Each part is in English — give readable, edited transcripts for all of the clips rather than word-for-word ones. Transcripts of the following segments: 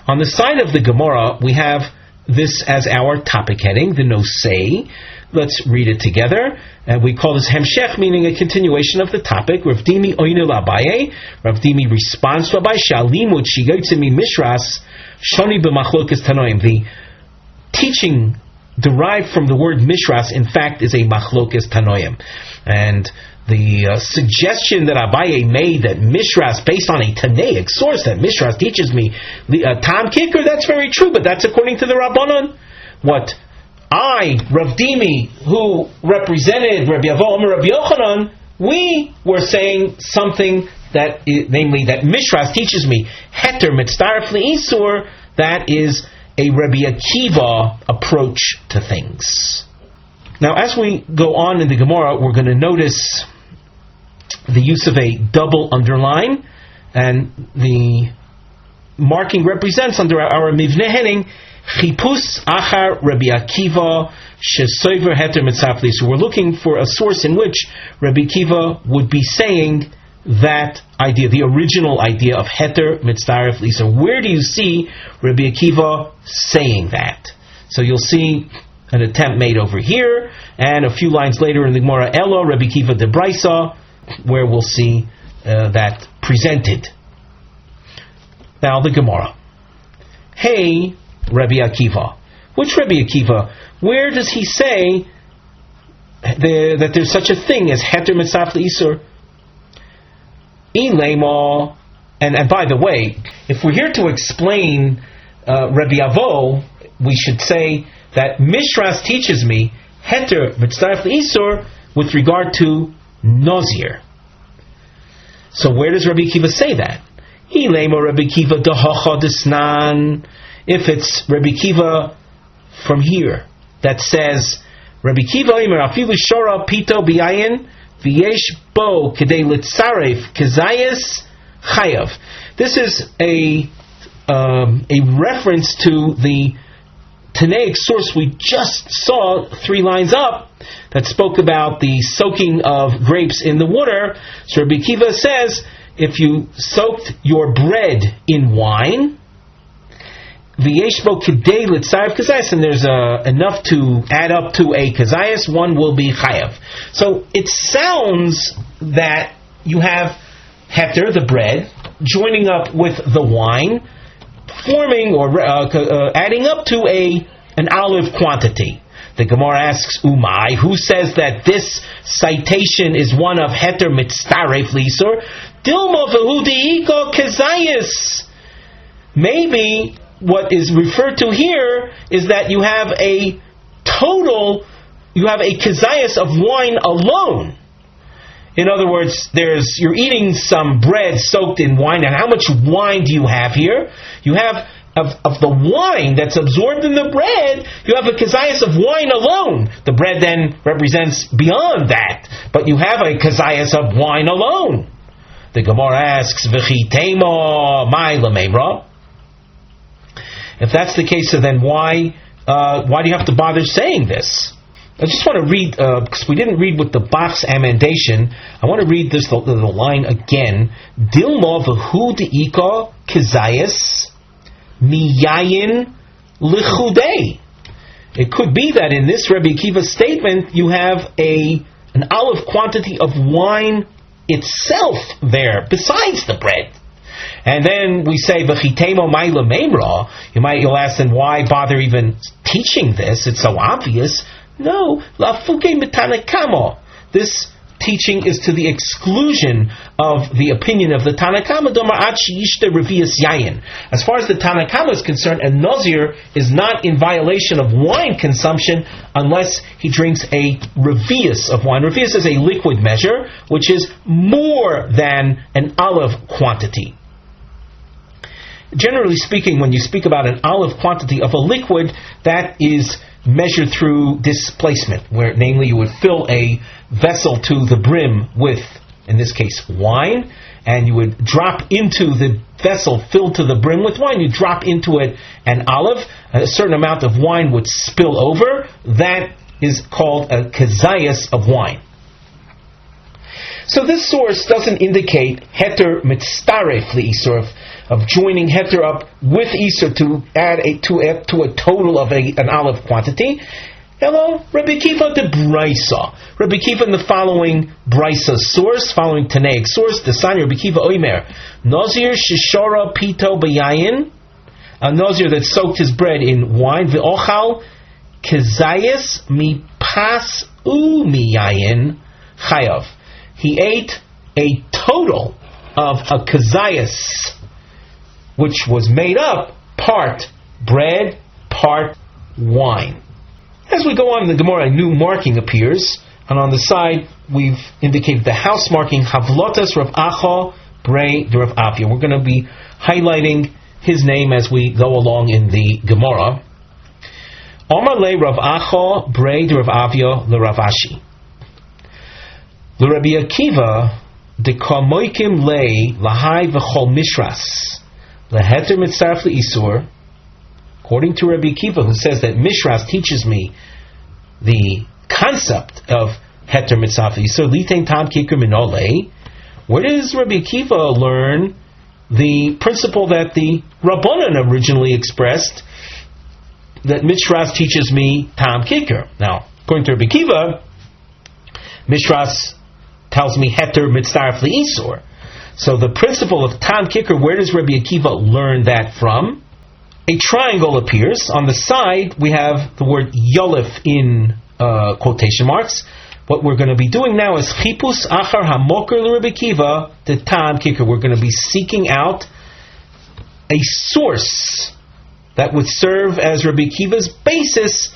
On the side of the Gemara, we have this as our topic heading, the nosei. Let's read it together. And we call this Hemshech, meaning a continuation of the topic. Rav Dimi oinu l'Abaye. Rav Dimi responds to Abaye, Shalimut shigaytze mi mishras shoni b'machlokas tanoim. The teaching derived from the word mishras, in fact, is a machlokas tanoim. And the suggestion that Abaye made that mishras, based on a Tanaic source, that mishras teaches me tam kicker, that's very true, but that's according to the Rabbanon. What I, Rav Dimi, who represented Rabbi Avo and Rabbi Yochanan, we were saying something that, namely, that mishras teaches me heter mitzdaref le'isur, that is a Rabbi Akiva approach to things. Now, as we go on in the Gemara, we're going to notice the use of a double underline, and the marking represents under our mivneh heading Chipus achar Rabbi Akiva shesover heter mitzafli. So we're looking for a source in which Rabbi Akiva would be saying that idea, the original idea of heter mitzdaref li. So where do you see Rabbi Akiva saying that? So you'll see an attempt made over here, and a few lines later in the Gemara, Elo Rabbi Akiva de Braisa, where we'll see that presented. Now the Gemara. Hey, Rabbi Akiva. Which Rabbi Akiva? Where does he say that there's such a thing as heter mitzaf le'isur? Ilema. And by the way, if we're here to explain Rabbi Avo, we should say that Mishras teaches me heter mitzaf le'isur with regard to nazir. So where does Rabbi Akiva say that? Ilema Rabbi Akiva dahacha desnan. If it's Rabbi Akiva from here that says Rabbi Akiva imer afilu shora pito biyayin v'yesh bo kedei litzaref kezayis chayav. This is a reference to the Tanaic source we just saw 3 lines up that spoke about the soaking of grapes in the water. So Rabbi Akiva says, if you soaked your bread in wine, v'yeshbo kedei litzaref kazayis, and there's enough to add up to a kazayis, one will be chayav. So it sounds that you have heter, the bread, joining up with the wine, forming or adding up to an olive quantity. The Gemara asks, Umay, who says that this citation is one of heter mitzdaref le'isur? Dilma v'hu de'iko kezayis. Maybe what is referred to here is that you have a kezayis of wine alone. In other words, you're eating some bread soaked in wine, and how much wine do you have here? You have of the wine that's absorbed in the bread, you have a kezayis of wine alone. The bread then represents beyond that, but you have a kezayis of wine alone. The Gemara asks, V'chi tema mai lememra. If that's the case, so then why do you have to bother saying this? I just want to read, because we didn't read with the Bach's amendation, I want to read the line again. Dilma v'hu de'ika kezayis miyayin lichudei. It could be that in this Rabbi Akiva statement you have an olive quantity of wine itself there, besides the bread. And then we say v'chitemo ma'ila memra. You'll ask, then why bother even teaching this? It's so obvious. No, lafuke mitanakamo. This teaching is to the exclusion of the opinion of the Tanakama. As far as the Tanakama is concerned, a nazir is not in violation of wine consumption unless he drinks a revius of wine. Revius is a liquid measure, which is more than an olive quantity. Generally speaking, when you speak about an olive quantity of a liquid, that is measured through displacement, where namely you would fill a vessel to the brim with, in this case, wine, and you would drop into the vessel filled to the brim with wine, you drop into it an olive, a certain amount of wine would spill over, that is called a kezayis of wine. So this source doesn't indicate heter mitzdaref le'isur. of joining heter up with Isur to add to a total of an olive quantity. Hello, Rabbi Kiva de Brisa. Rabbi Kiva in the following Brisa source, following Tanaic source, the sign Rabbi Kiva Oimer, nazir shishara pito bayayin, a nazir that soaked his bread in wine, ve'ochal kezayis mi pas umiyayin chayav. He ate a total of a kezayis, which was made up part bread, part wine. As we go on in the Gemara, a new marking appears, and on the side we've indicated the house marking Havlotas Rav Acha Brei de Rav Avia. We're going to be highlighting his name as we go along in the Gemara. Omar le Rav Acha Brei de Rav Avia le Rav Ashi. Le Rabbi Akiva de Kamoikim le Lahai v'chol Mishras leheter mitzaref leisur. According to Rabbi Akiva, who says that Mishras teaches me the concept of heter mitzvah, so litein tam kikr minole, where does Rabbi Akiva learn the principle that the Rabbanan originally expressed, that Mishras teaches me tam kikr? Now, according to Rabbi Akiva, Mishras tells me heter mitzvah leisur. So the principle of tam kikr, where does Rabbi Akiva learn that from? A triangle appears. On the side, we have the word Yolif in quotation marks. What we're going to be doing now is Chipus Achar HaMoker L'Rabbi Akiva the Tam Kikr. We're going to be seeking out a source that would serve as Rabbi Akiva's basis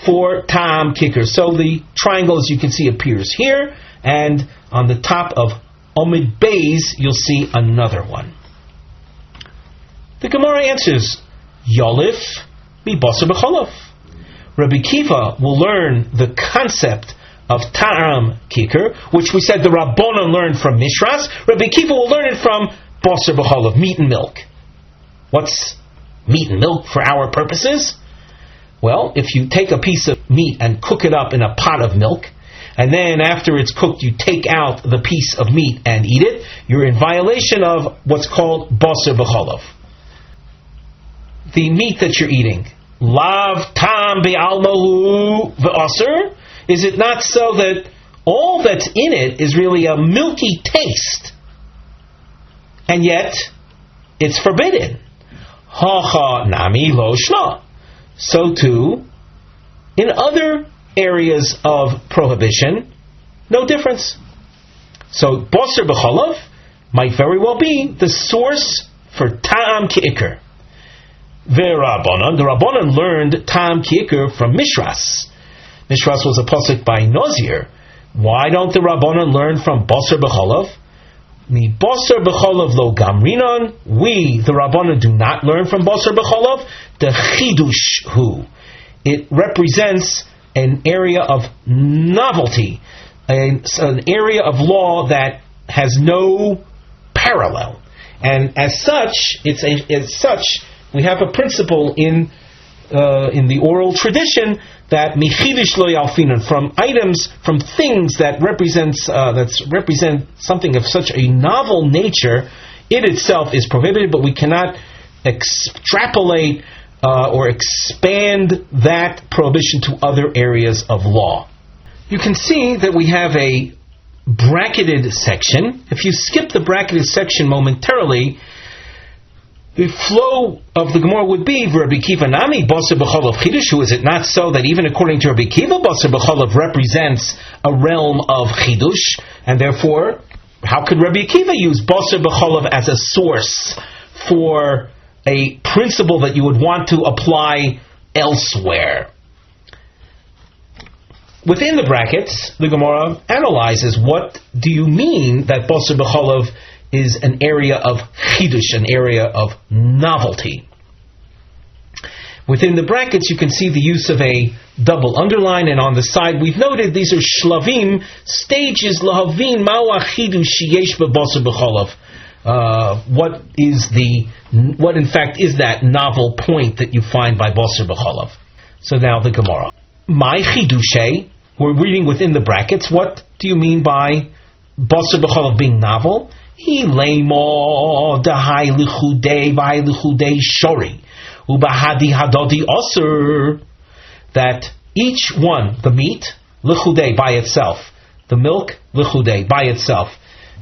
for Tam Kikr. So the triangle, as you can see, appears here, and on the top of Omid Beis, you'll see another one. The Gemara answers, Yolif mi basar b'cholav. Rabbi Akiva will learn the concept of ta'am kikr, which we said the Rabbanan learned from Mishras. Rabbi Akiva will learn it from basar b'cholav, meat and milk. What's meat and milk for our purposes? Well, if you take a piece of meat and cook it up in a pot of milk, and then after it's cooked you take out the piece of meat and eat it, you're in violation of what's called basar b'cholav. The meat that you're eating, lav tam be'almahu v'aser, is it not so that all that's in it is really a milky taste, and yet it's forbidden? Hacha nami lo shna. So too, in other areas of prohibition, no difference. So basar b'cholav might very well be the source for ta'am ki'ikr. The Rabbanan learned Tam Kikr from Mishras. Mishras was a pasuk by Nazir. Why don't the Rabbanan learn from Basar B'cholav? Mi Basar B'cholav lo gamrinon. We, the Rabbanan, do not learn from Basar B'cholav. The Chidush hu. It represents an area of novelty, an area of law that has no parallel, and as such, we have a principle in the oral tradition that michidish lo yalfinan, from items, from things that represent something of such a novel nature, it itself is prohibited, but we cannot extrapolate or expand that prohibition to other areas of law. You can see that we have a bracketed section. If you skip the bracketed section momentarily, the flow of the Gemara would be, Rabbi Akiva nami basar b'cholav chidush. Is it not so that even according to Rabbi Akiva, basar b'cholav represents a realm of chidush, and therefore, how could Rabbi Akiva use basar b'cholav as a source for a principle that you would want to apply elsewhere? Within the brackets, the Gemara analyzes, what do you mean that basar b'cholav is an area of chidush, an area of novelty? Within the brackets, you can see the use of a double underline, and on the side we've noted these are shlavim, stages, lahavin, ma'u chidush sheyesh b'basar b'cholav. What in fact is that novel point that you find by basar b'cholav? So now the Gemara. My chidushay, we're reading within the brackets. What do you mean by basar b'cholav being novel? Ilemo dahai lichudei v'hai lichudei shori ubahadi hadodi oser, that each one, the meat, lichudei by itself, the milk, lichudei by itself,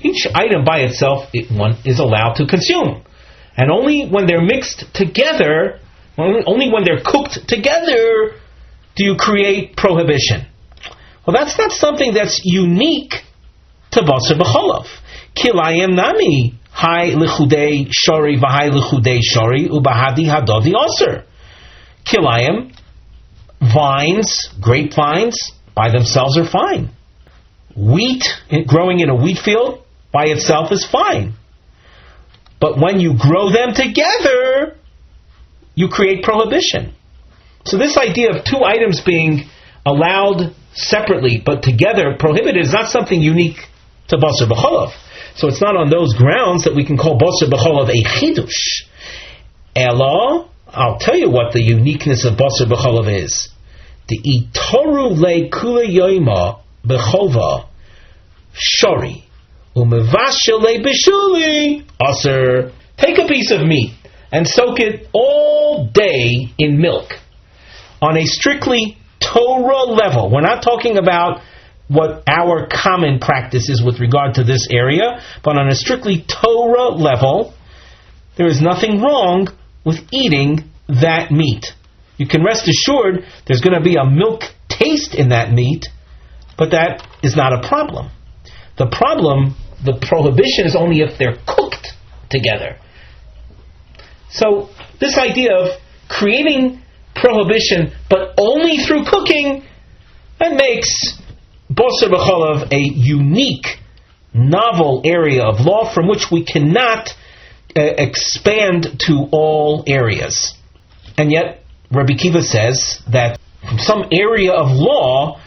each item by itself, one is allowed to consume. And only when they're mixed together, only when they're cooked together, do you create prohibition. Well, that's not something that's unique to basar b'cholav. Kilayim nami, hai lichudei shori v'hai lichudei shori ubahadi hadodi oser. Kilayim, vines, grapevines, by themselves are fine. Wheat, growing in a wheat field, by itself is fine. But when you grow them together, you create prohibition. So this idea of two items being allowed separately but together prohibited is not something unique to basar b'cholav. So it's not on those grounds that we can call basar b'cholav a chidush. Elo, I'll tell you what the uniqueness of basar b'cholav is. The itoru le kula yoima b'chova shori umevashel le b'shuli ozer. Take a piece of meat and soak it all day in milk. On a strictly Torah level, we're not talking about what our common practice is with regard to this area, but on a strictly Torah level, there is nothing wrong with eating that meat. You can rest assured there's going to be a milk taste in that meat, but that is not a problem. The problem, the prohibition, is only if they're cooked together. So this idea of creating prohibition, but only through cooking, that makes basar b'cholav a unique, novel area of law from which we cannot expand to all areas. And yet, Rabbi Kiva says that from some area of law,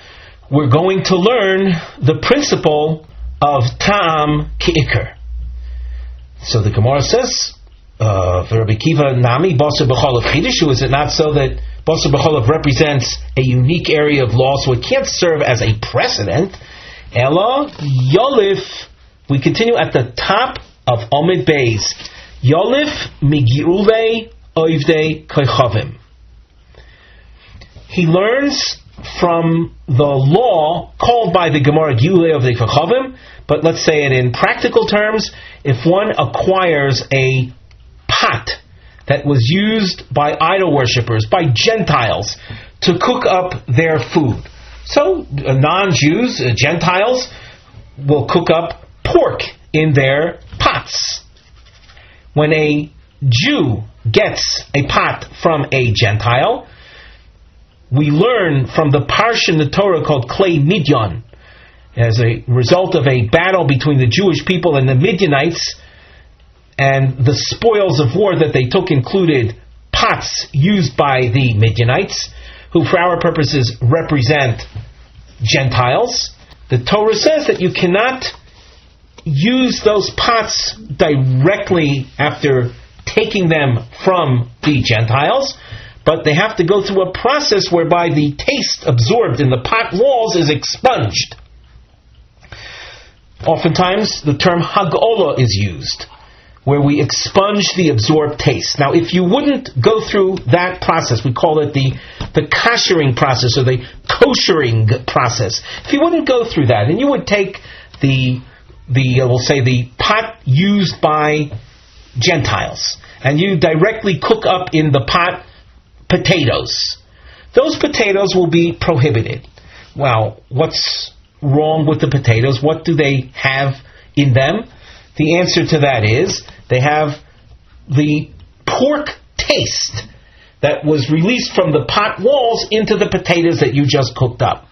we're going to learn the principle of ta'am ki'ikr. So the Gemara says, for Rabbi Kiva, nami basar b'cholav chidushu, is it not so that basar b'cholav represents a unique area of law, so it can't serve as a precedent? Ela yolif, we continue at the top of Omid Beis. Yolif migi'ulei oivdei koichavim. He learns from the law called by the Gemara gi'ulei oivdei koichavim, but let's say it in practical terms, if one acquires a pot that was used by idol worshippers, by Gentiles, to cook up their food. So non-Jews, Gentiles, will cook up pork in their pots. When a Jew gets a pot from a Gentile, we learn from the parsha in the Torah called Klei Midyan, as a result of a battle between the Jewish people and the Midianites, and the spoils of war that they took included pots used by the Midianites, who for our purposes represent Gentiles. The Torah says that you cannot use those pots directly after taking them from the Gentiles, but they have to go through a process whereby the taste absorbed in the pot walls is expunged. Oftentimes the term hag'olah is used, where we expunge the absorbed taste. Now, if you wouldn't go through that process, we call it the koshering process, or the koshering process. If you wouldn't go through that, and you would take we'll say the pot used by Gentiles, and you directly cook up in the pot potatoes, those potatoes will be prohibited. Well, what's wrong with the potatoes? What do they have in them? The answer to that is they have the pork taste that was released from the pot walls into the potatoes that you just cooked up.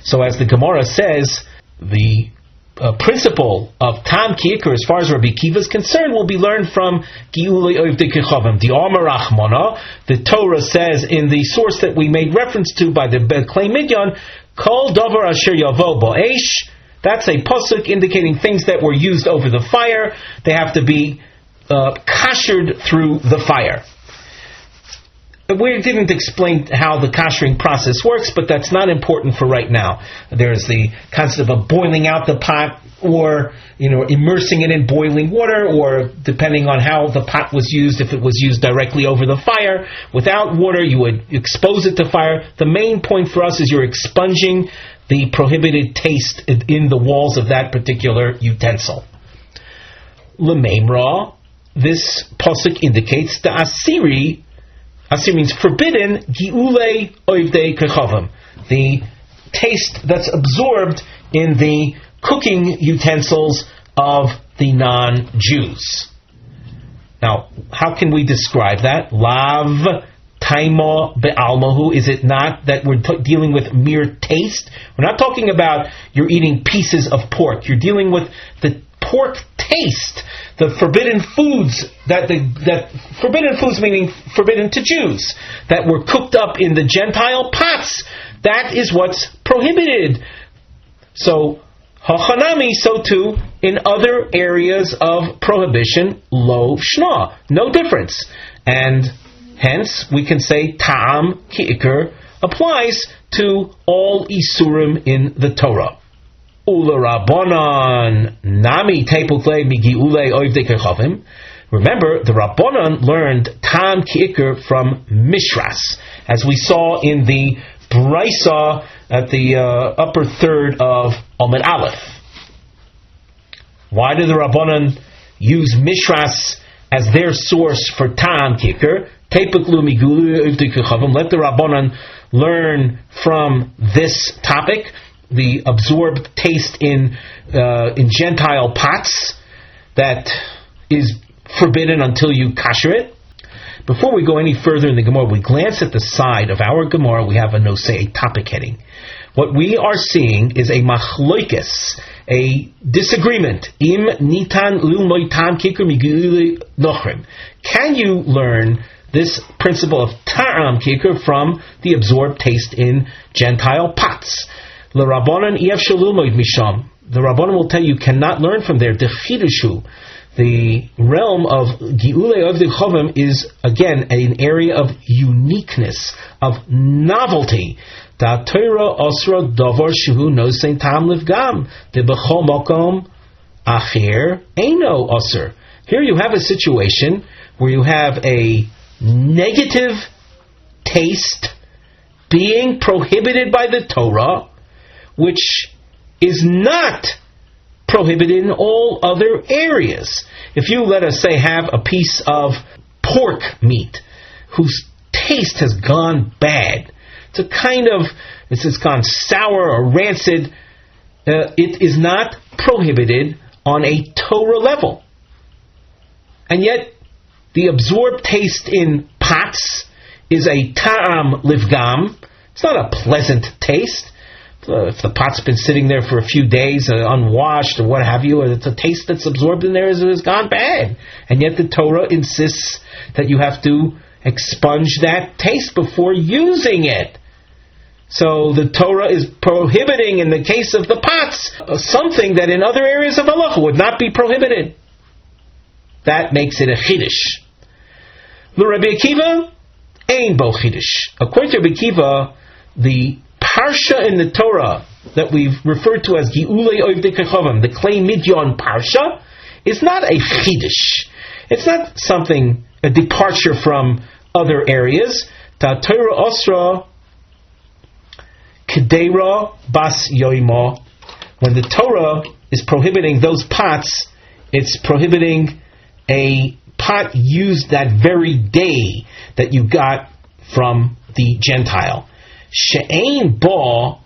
So as the Gemara says, the principle of Tam Ki'ikr, as far as Rabbi Kiva is concerned, will be learned from Gi'ulei Oivdei Kechavim. The Amar Rachmana, the Torah says in the source that we made reference to by the Klei Midyan, Kol Davar Asher Yavo Bo'esh. That's a pasuk indicating things that were used over the fire. They have to be kashered through the fire. We didn't explain how the koshering process works, but that's not important for right now. There's the concept of boiling out the pot, or immersing it in boiling water, or depending on how the pot was used, if it was used directly over the fire without water, you would expose it to fire. The main point for us is you're expunging the prohibited taste in the walls of that particular utensil. L'meimra, this pasuk indicates the asiri means forbidden, gi'ulei oivdei kechavim, the taste that's absorbed in the cooking utensils of the non-Jews. Now, how can we describe that? Lav taimo be'almahu, is it not that we're dealing with mere taste? We're not talking about you're eating pieces of pork. You're dealing with the pork taste, the forbidden foods, forbidden foods meaning forbidden to Jews, that were cooked up in the Gentile pots. That is what's prohibited. So, hachanami, so too, in other areas of prohibition, lo shna, no difference. And hence, we can say ta'am ki'ikr applies to all isurim in the Torah. Ula Rabbanan nami tepukle migiule oivdei kechavim. Remember, the Rabbanan learned ta'am ki'ikr from Mishras, as we saw in the Brisa at the upper third of Amud Aleph. Why did the Rabbanan use Mishras as their source for ta'am ki'ikr? Tepuklu migulu oivdei kechavim. Let the Rabbanan learn from this topic, the absorbed taste in Gentile pots that is forbidden until you kasher it. Before we go any further in the Gemara, we glance at the side of our Gemara. We have a topic heading. What we are seeing is a machloikes, a disagreement. Im nitan lilmoi tam kikr migili nochrim. Can you learn this principle of ta'am kikr from the absorbed taste in Gentile pots? The Rabbanan will tell you cannot learn from there. The realm of Gi'ulei Ovdei Chovim is again an area of uniqueness, of novelty. Here you have a situation where you have a negative taste being prohibited by the Torah, which is not prohibited in all other areas. If you, let us say, have a piece of pork meat whose taste has gone bad, it's gone sour or rancid, it is not prohibited on a Torah level. And yet, the absorbed taste in pots is a ta'am livgam. It's not a pleasant taste. If the pot's been sitting there for a few days, unwashed or what have you, it's a taste that's absorbed in there has gone bad. And yet the Torah insists that you have to expunge that taste before using it. So the Torah is prohibiting, in the case of the pots, something that in other areas of halacha would not be prohibited. That makes it a chiddush. L'Rabbi Akiva, ein bo chiddush. According to Rabbi Akiva, the parsha in the Torah that we've referred to as Gi'ulei Ovdei Kechavim, the Klei Midyon parsha, is not a chiddush. It's not something, a departure from other areas. Ta Torah Osra Kedera Bas Yoima. When the Torah is prohibiting those pots, it's prohibiting a pot used that very day that you got from the Gentile. She'ein ba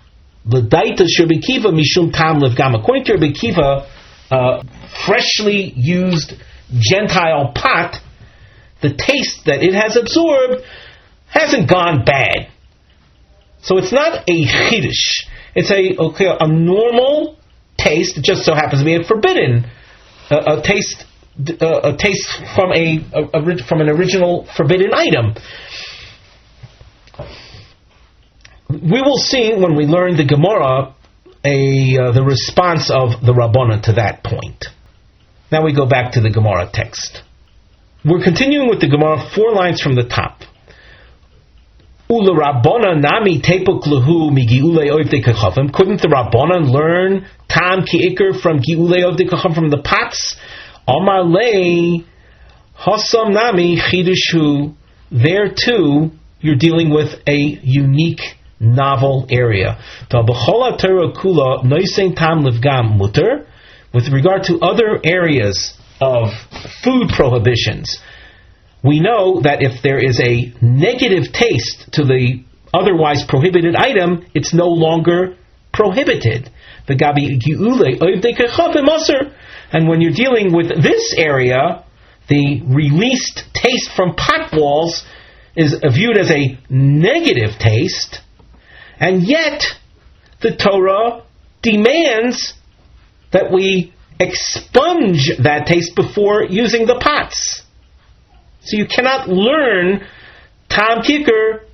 l'daita Rabbi Akiva mishum tam levgam. According to Rabbi Akiva, freshly used Gentile pot, the taste that it has absorbed hasn't gone bad. So it's not a chiddush. It's a normal taste. It just so happens to be a forbidden taste from an original forbidden item. We will see when we learn the Gemara the response of the Rabbanan to that point. Now we go back to the Gemara text. We're continuing with the Gemara 4 lines from the top. Ula nami tepuk lahu migiulei oivdei kachavim. Couldn't the Rabbanan learn tam ki'ikr from giulei oivdei kachavim, from the pots? Amar lei hasam nami chidushu. There too, you're dealing with a unique, novel area. B'chol Torah kula noisein tam livgam muter. With regard to other areas of food prohibitions, we know that if there is a negative taste to the otherwise prohibited item, it's no longer prohibited. And when you're dealing with this area, the released taste from pot walls is viewed as a negative taste, and yet the Torah demands that we expunge that taste before using the pots. So you cannot learn tam kikr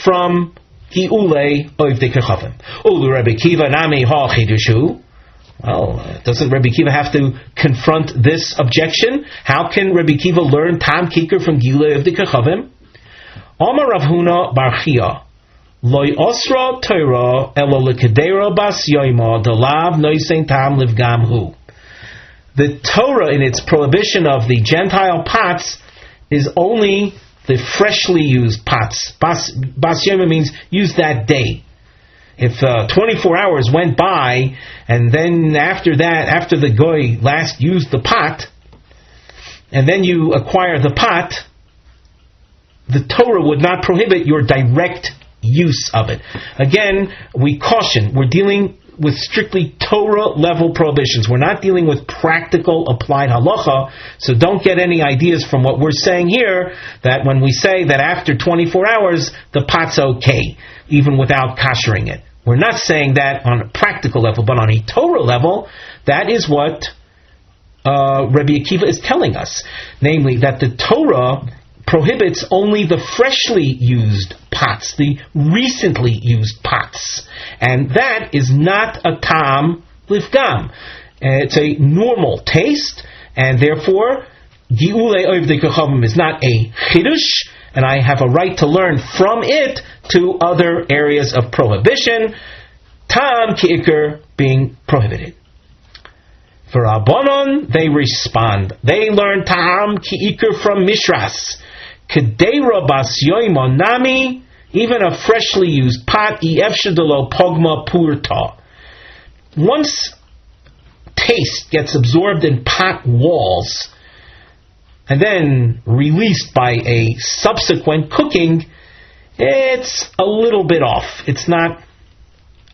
from giulei oivdei kachavim. Ulu Rabbi Kiva nami ha chidushu. Well, doesn't Rabbi Kiva have to confront this objection? How can Rabbi Kiva learn tam kikr from giulei oivdei kachavim? Amar Rav Huna bar Chia, Loi osra Torah elo lekedera bas yoima delav noisein tam livgam hu. The Torah, in its prohibition of the Gentile pots, is only the freshly used pots. Bas yoima means used that day. If 24 hours went by, and then after that, after the goy last used the pot, and then you acquire the pot, the Torah would not prohibit your direct use of it. Again, we caution, we're dealing with strictly Torah-level prohibitions. We're not dealing with practical applied halacha, so don't get any ideas from what we're saying here, that when we say that after 24 hours, the pot's okay, even without koshering it. We're not saying that on a practical level, but on a Torah level, that is what Rabbi Akiva is telling us. Namely, that the Torah prohibits only the freshly used pots, the recently used pots. And that is not a tam livgam. It's a normal taste, and therefore, giulei oivdei kachavim is not a chidush, and I have a right to learn from it to other areas of prohibition, tam ki'ikr being prohibited. For Rabbanon, they respond. They learn tam ki'ikr from Mishras. Kedera bas yoima nami, even a freshly used pot, efshadalo pogma purta. Once taste gets absorbed in pot walls and then released by a subsequent cooking, it's a little bit off. It's not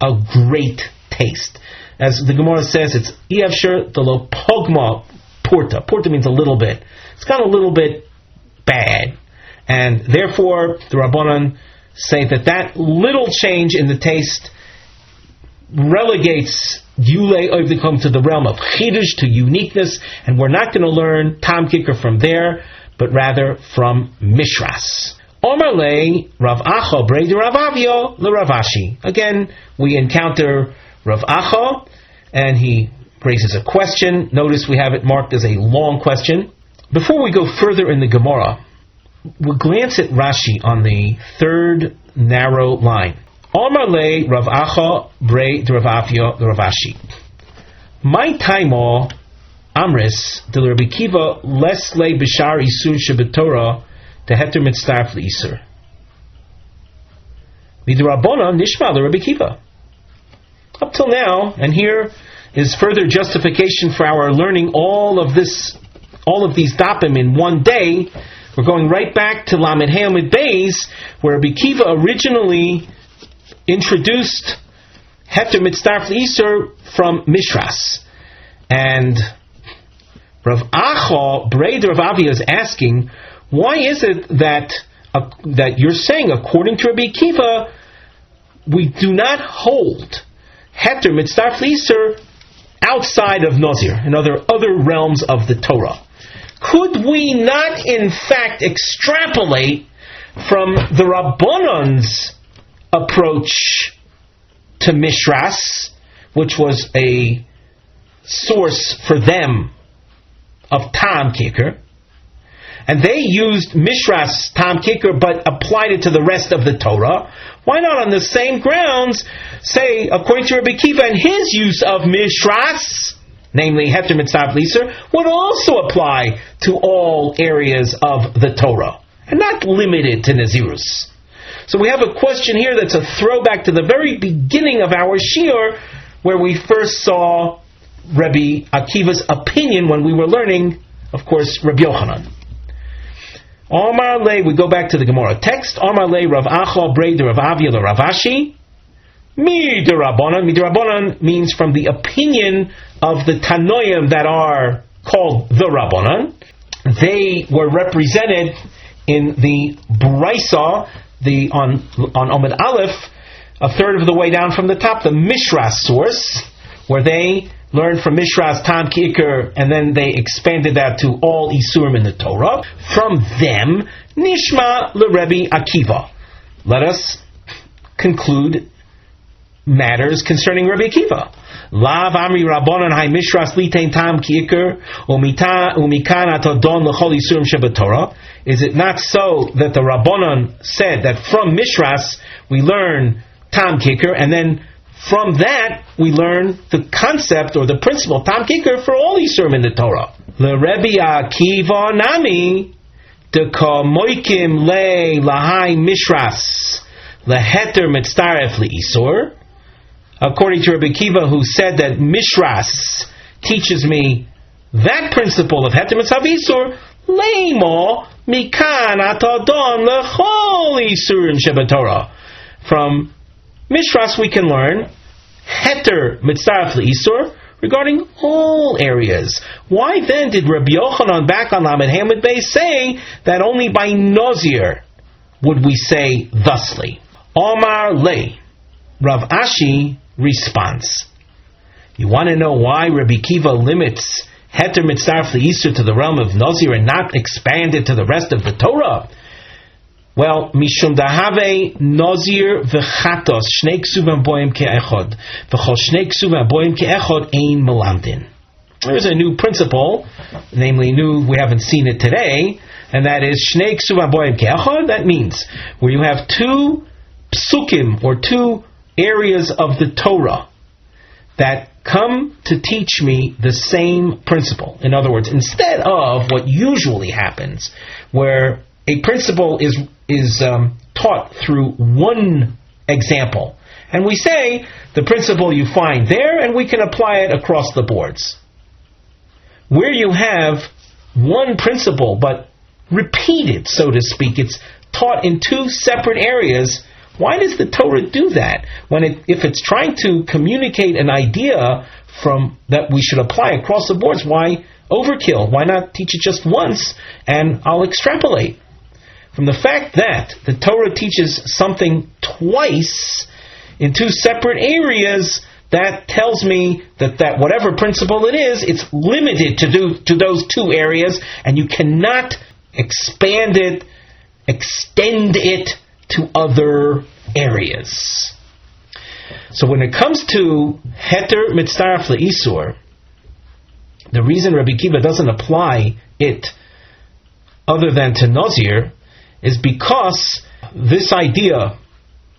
a great taste. As the Gemara says, it's efshadalo pogma purta. Purta means a little bit. It's got a little bit bad. And therefore, the Rabbanan say that little change in the taste relegates giulei oivdei kachavim to the realm of chidush, to uniqueness, and we're not going to learn tam kikr from there, but rather from Mishras. Omar lei Rav Acha brei Rav Avio le Rav Ashi. Again, we encounter Rav Acha, and he raises a question. Notice we have it marked as a long question. Before we go further in the Gemara, we'll glance at Rashi on the third narrow line. Omar le Rav Acha brei Rav Avio Rav Ashi. My taimo amris de Rabbi Kiva les le b'shar isur shebetorah teheter mitzdarf leisur. Midrabona nishma le Rabbi Kiva. Up till now, and here is further justification for our learning all of these dapim in one day. We're going right back to Lamed Hey Amid Beis, where Rabbi Kiva originally introduced Heter Mitzdarf L'Isur from Mishras. And Rav Acha Brei Rav Avi is asking, why is it that you're saying, according to Rabbi Kiva, we do not hold Heter Mitzdarf L'Isur outside of nazir, in other realms of the Torah? Could we not, in fact, extrapolate from the Rabbanon's approach to Mishras, which was a source for them of Tam Kikr, and they used Mishras Tam Kicker but applied it to the rest of the Torah, why not on the same grounds say, according to Rabbi Akiva and his use of Mishras, namely Heter Mitzvah Isur, would also apply to all areas of the Torah, and not limited to Nazirus. So we have a question here that's a throwback to the very beginning of our shiur, where we first saw Rabbi Akiva's opinion when we were learning, of course, Rabbi Yochanan. Amar le, we go back to the Gemara text. Amar le Rav Acha Breder Rav Avia le Rav Ashi. Midirabanan means from the opinion of the Tanoim that are called the Rabbanan. They were represented in the Braisa, on Omid Aleph, a third of the way down from the top, the Mishras source, where they learned from Mishras Tam Ki'ikr, and then they expanded that to all Isurim in the Torah. From them, Nishma LeRebbi Akiva. Let us conclude matters concerning Rabbi Akiva. Lav Amri Rabbanan Hai Mishras Litain Tam Ki'ikr Umikan Atodon L'chol Isurim Shebetorah. Is it not so that the Rabbanan said that from Mishras we learn Tam Kicker, and then from that we learn the concept or the principle Tam Kicker for all Isurim in the Torah? LeRebbi Akiva Nami Deka Moikim Le Lahai Mishras Leheter Mitzaref LeIsur. According to Rabbi Akiva, who said that Mishras teaches me that principle of Heter Mitzvah Isur, Leimo Mikan Atadon Lechol Isurim Shebetorah. From Mishras we can learn Heter Mitzaref LeIsur regarding all areas. Why then did Rabbi Yochanan back on Lamed Hamid Bey say that only by nazir would we say thusly? Omar Le, Rav Ashi responds. You want to know why Rabbi Akiva limits Heter Mitzaref LeIsur to the realm of nazir and not expand it to the rest of the Torah? Well, Mishum Dahave Nazir v'chatos Shnei Ksuvim Boim Ke'echod v'chol Shnei Ksuvim Boim Ke'echod Ein Melamdin. There's a new principle, namely new, we haven't seen it today, and that is Shnei Ksuvim Boim Ke'echod. That means where you have two psukim or two areas of the Torah that come to teach me the same principle. In other words, instead of what usually happens, where a principle is taught through one example, and we say the principle you find there, and we can apply it across the boards. Where you have one principle but repeated, so to speak, it's taught in two separate areas. Why does the Torah do that? If it's trying to communicate an idea from that we should apply across the boards, why overkill? Why not teach it just once and I'll extrapolate? From the fact that the Torah teaches something twice in two separate areas, that tells me that whatever principle it is, it's limited to those two areas, and you cannot expand it, extend it to other areas. So when it comes to Heter Mitzaref LeIsur, the reason Rabbi Akiva doesn't apply it other than to Nazir is because this idea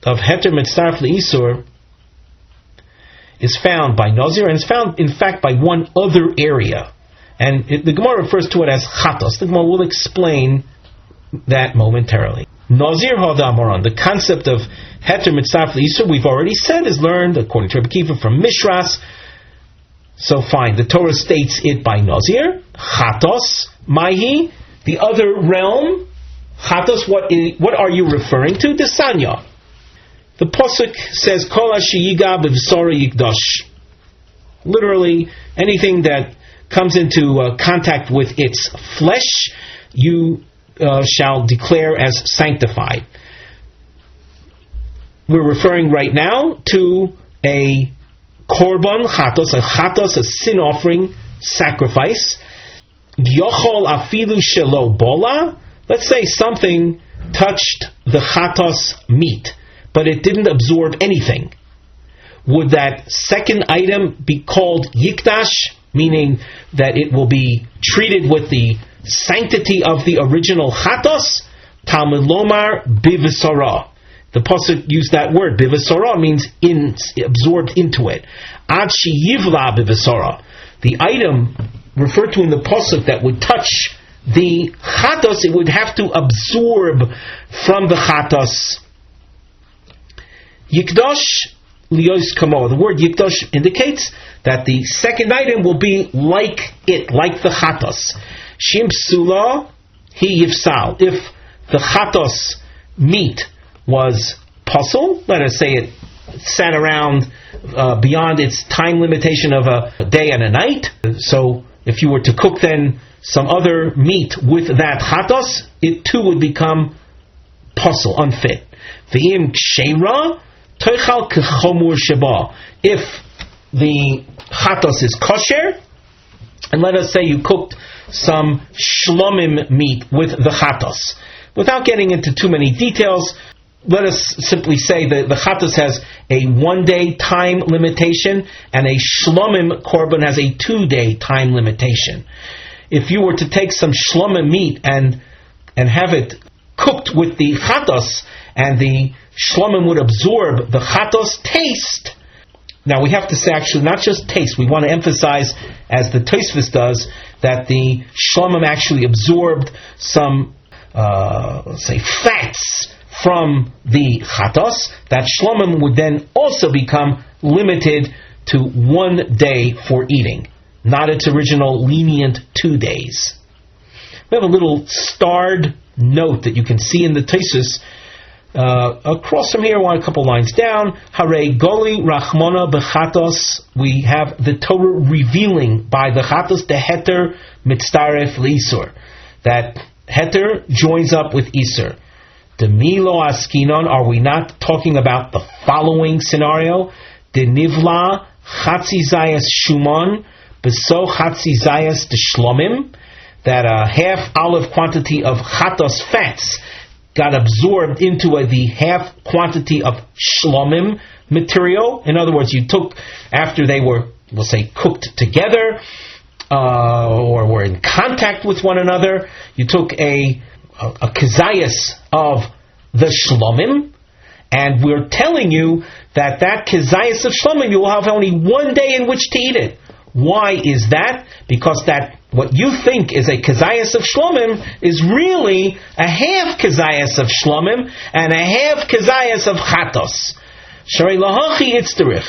of Heter Mitzaref LeIsur is found by Nazir, and is found, in fact, by one other area. And the Gemara refers to it as Chatos. The Gemara will explain that momentarily. Nazir Hadamoran, the concept of Heter Mitzaref LeIsur, we've already said, is learned, according to Rabbi Akiva, from Mishras. So fine, the Torah states it by Nazir. Chatos, Mahi, the other realm. Chatos, what are you referring to? The Sanya. The Pasuk says, Kol Yiga B'V'Sora Yikdash. Literally, anything that comes into contact with its flesh, you shall declare as sanctified. We're referring right now to a korban chatos, a sin offering sacrifice. Yochol afilu shelo bola. Let's say something touched the chatos meat, but it didn't absorb anything. Would that second item be called yikdash, meaning that it will be treated with the sanctity of the original chatos, Talmud lomar bivasara. The pasuk used that word. Bivasara means absorbed into it. Ad sheyivla bivasara. The item referred to in the pasuk that would touch the chatos, it would have to absorb from the chatos. Yikdosh liyos kamo. The word yikdosh indicates that the second item will be like it, like the chatos. Shim psula he yifsal. If the chatos meat was puzzle, let us say it sat around beyond its time limitation of a day and a night. So if you were to cook then some other meat with that chatos, it too would become puzzle, unfit. V'im ksheira toichal kechomur sheba. If the chatos is kosher, and let us say you cooked some shlomim meat with the chatos. Without getting into too many details, let us simply say that the chatos has a 1-day time limitation and a shlomim korban has a 2-day time limitation. If you were to take some shlomim meat and have it cooked with the chatos, and the shlomim would absorb the chatos taste. Now we have to say actually not just taste, we want to emphasize, as the Tosfos does, that the shlomim actually absorbed some say fats from the chatos. That shlomim would then also become limited to 1 day for eating, not its original lenient 2 days. We have a little starred note that you can see in the Tosfos. Across from here, a couple lines down, Hare Goli Rachmona Bechatos, we have the Torah revealing by the Chatos the Heter Mitztaref L'Isur, that Heter joins up with Isur. Demilo Askinon, are we not talking about the following scenario? De Nivla Chatzi Zayas Shumon Beso Chatzi Zayas de Shlomim, that a half olive quantity of chatos fats got absorbed into the half quantity of shlomim material. In other words, you took, after they were, we'll say, cooked together, or were in contact with one another, you took a kezayas of the shlomim, and we're telling you that kezayas of shlomim, you will have only 1 day in which to eat it. Why is that? Because that what you think is a kezayas of shlomim is really a half kezayas of shlomim and a half kezayas of chatos. Sharei lahachi itzderich.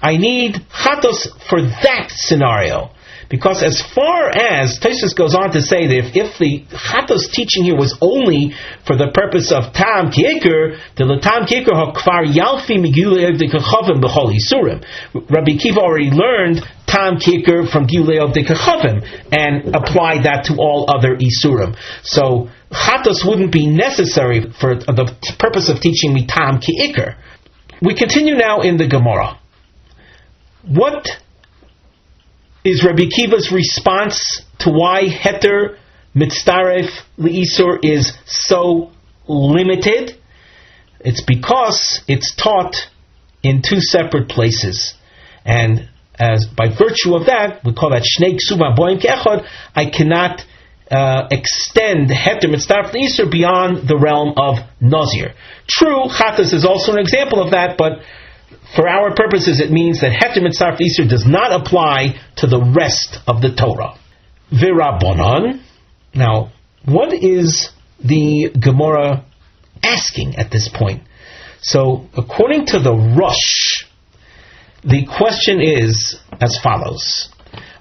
I need chatos for that scenario. Because as far as Tosfos goes on to say that if the chatos teaching here was only for the purpose of tam ki'ikr, the tam ki'ikr hakvar yalfi migilei de kachavim b'chol isurim. Rabbi Kiva already learned tam ki'ikr from gilei de kachavim and applied that to all other isurim. So chatos wouldn't be necessary for the purpose of teaching me tam ki'ikr. We continue now in the Gemara. What is Rabbi Kiva's response to why Heter Mitztaref L'Isur is so limited? It's because it's taught in 2 separate places. And as by virtue of that, we call that Shnei Ksuva Boim Ke'echad, I cannot extend Heter Mitztaref L'Isur beyond the realm of nazir. True, chatos is also an example of that, but for our purposes, it means that Heter Mitztaref L'Isur does not apply to the rest of the Torah. V'Rabbanan. Now, what is the Gemara asking at this point? So, according to the Rosh, the question is as follows.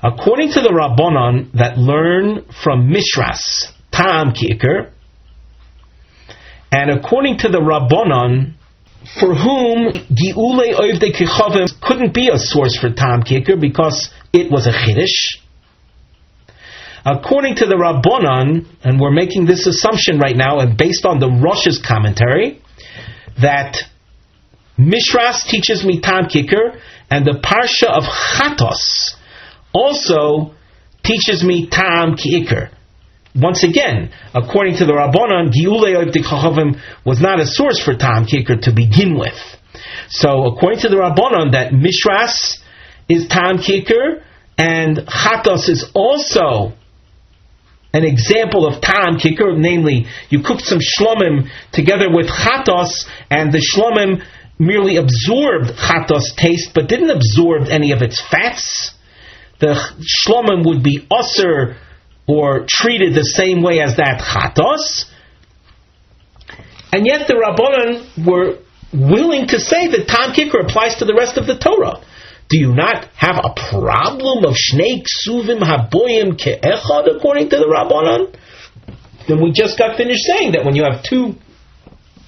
According to the Rabbanan that learn from Mishras, Ta'am Ki'ikr, and according to the Rabbanan for whom Gi'ulei Ovdei Kechavim couldn't be a source for Tam Ki'ikr because it was a Chiddush. According to the Rabbanan, and we're making this assumption right now, and based on the Rosh's commentary, that Mishras teaches me Tam Ki'ikr, and the Parsha of Chatos also teaches me Tam Ki'ikr. Once again, according to the Rabbanan, Gi'ulei Ovdei Kechavim was not a source for Tam Ki'ikr to begin with. So, according to the Rabbanan, that Mishras is Tam Ki'ikr and Chatos is also an example of ta'am kicker, namely, you cooked some shlomim together with chatos, and the shlomim merely absorbed chatos taste, but didn't absorb any of its fats, the shlomim would be ozer, or treated the same way as that chatos. And yet the Rabbanan were willing to say that ta'am kicker applies to the rest of the Torah. Do you not have a problem of shnei ksuvim haboyim ke'echad according to the Rabbanan? Then we just got finished saying that when you have two